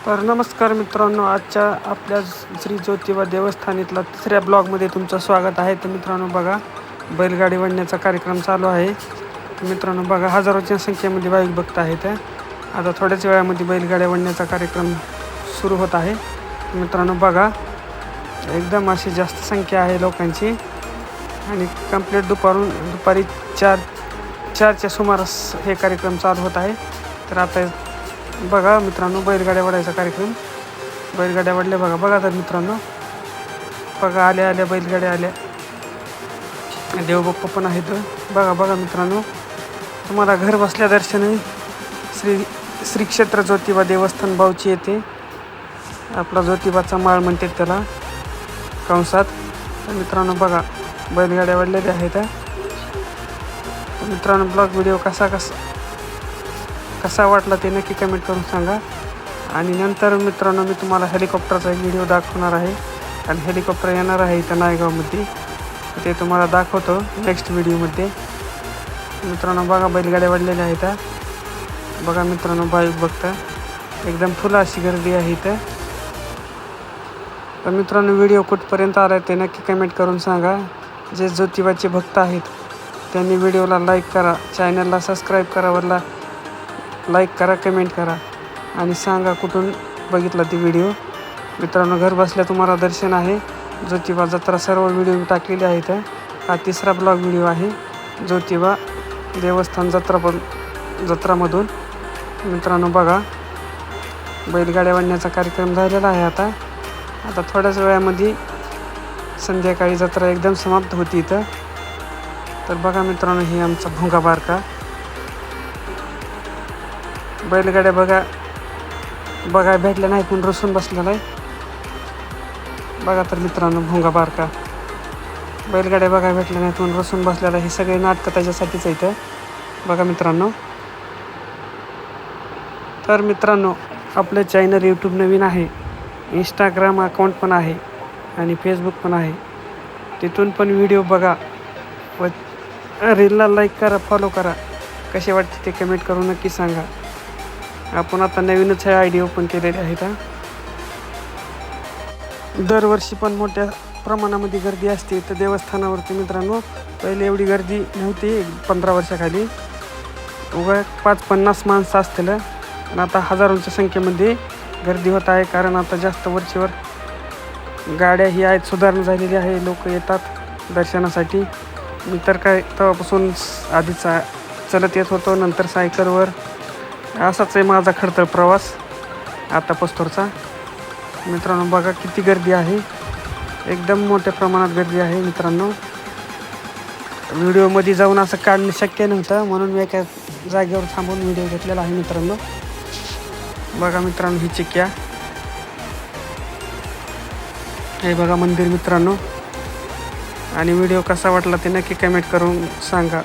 तर नमस्कार मित्रांनो, आजच्या आपल्या श्री ज्योतिबा देवस्थानातला तिसऱ्या ब्लॉगमध्ये तुमचं स्वागत आहे. तर मित्रांनो बघा, बैलगाडी वळण्याचा कार्यक्रम चालू आहे. तर मित्रांनो बघा, हजारोच्या संख्येमध्ये भाविक भक्त आहेत. आता थोड्याच वेळामध्ये बैलगाड्या वळण्याचा कार्यक्रम सुरू होत आहे. मित्रांनो बघा, एकदम अशी जास्त संख्या आहे लोकांची आणि कंप्लीट दुपारी चारच्या सुमारास हे कार्यक्रम चालू होत आहे. तर आता बघा मित्रांनो, बैलगाड्या वडायचा कार्यक्रम, बैलगाड्या वडल्या बघा तर मित्रांनो बघा, आल्या बैलगाड्या आल्या, देवबाप्पा पण आहेत. बघा मित्रांनो, तुम्हाला घर बसल्या दर्शन श्री क्षेत्र ज्योतिबा देवस्थान बावची येथे आपला ज्योतिबाचा माळ म्हणतात त्याला कंसात. तर मित्रांनो बघा, बैलगाड्या वडलेल्या आहेत. तर मित्रांनो, ब्लॉग व्हिडिओ कसा वाटला ते नक्की कमेंट करून सांगा. आणि नंतर मित्रांनो मी तुम्हाला हेलिकॉप्टरचा एक व्हिडिओ दाखवणार आहे आणि हेलिकॉप्टर येणार आहे इथं नायगावमध्ये, ते तुम्हाला दाखवतो नेक्स्ट व्हिडिओमध्ये. मित्रांनो बघा, बैलगाड्या वाढलेल्या आहेत. बघा मित्रांनो, भाविक बघता एकदम फुल अशी गर्दी आहे इथं. तर मित्रांनो, व्हिडिओ कुठपर्यंत आला ते नक्की कमेंट करून सांगा. जे ज्योतिबाचे भक्त आहेत त्यांनी व्हिडिओला लाईक करा, चॅनलला सबस्क्राईब करा, वरला लाईक करा, कमेंट करा आणि सांगा कुठून बघितला ती व्हिडिओ. मित्रांनो, घर बसल्या तुम्हाला दर्शन आहे. ज्योतिबा जत्रा सर्व व्हिडिओ टाकलेले आहेत. हा तिसरा ब्लॉग व्हिडिओ आहे ज्योतिबा देवस्थान जत्रामधून. मित्रांनो बघा, बैलगाड्या वळण्याचा कार्यक्रम झालेला आहे. आता थोड्याच वेळामध्ये संध्याकाळी जत्रा एकदम समाप्त होती इथं. तर बघा मित्रांनो, हे आमचा भोंगा बारका बैलगाड्या बघा भेटल्या नाहीत म्हणून रसून बसलेला आहे. बघा तर मित्रांनो, भोंगा बारका बैलगाड्या भेटल्या नाहीत म्हणून रसून बसलेला. हे सगळे नाटकं त्याच्यासाठीच आहे इथं. बघा मित्रांनो, तर मित्रांनो आपलं चॅनल यूट्यूब नवीन आहे, इंस्टाग्राम अकाउंट पण आहे आणि फेसबुक पण आहे. तिथून पण व्हिडिओ बघा व रीलला लाईक करा, फॉलो करा. कसे वाटते ते कमेंट करून नक्की सांगा. आपण आता नवीनच हे आयडी ओपन केलेले आहेत. दरवर्षी पण मोठ्या प्रमाणामध्ये गर्दी असते तर देवस्थानावरती. मित्रांनो, पहिले एवढी गर्दी नव्हती 15 वर्षाखाली, उगा 5-50 माणसं असतील. पण आता हजारोंच्या संख्येमध्ये गर्दी होत आहे, कारण आता जास्त वरचीवर गाड्या ही आहेत, सुधारणा झालेली आहे, लोक येतात दर्शनासाठी. मी तर काय तेव्हापासून आधीच चलत येत होतो, नंतर सायकलवर. असाच आहे माझा खडतर प्रवास आता पस्तोरचा. मित्रांनो बघा किती गर्दी आहे, एकदम मोठ्या प्रमाणात गर्दी आहे. मित्रांनो, व्हिडिओमध्ये जाऊन असं काढणं शक्य नव्हतं, म्हणून मी एका जागेवर थांबून व्हिडिओ घेतलेला आहे. मित्रांनो बघा मित्रांनो, ही चिक्क्या हे बघा मंदिर मित्रांनो. आणि व्हिडिओ कसा वाटला ते नक्की कमेंट करून सांगा.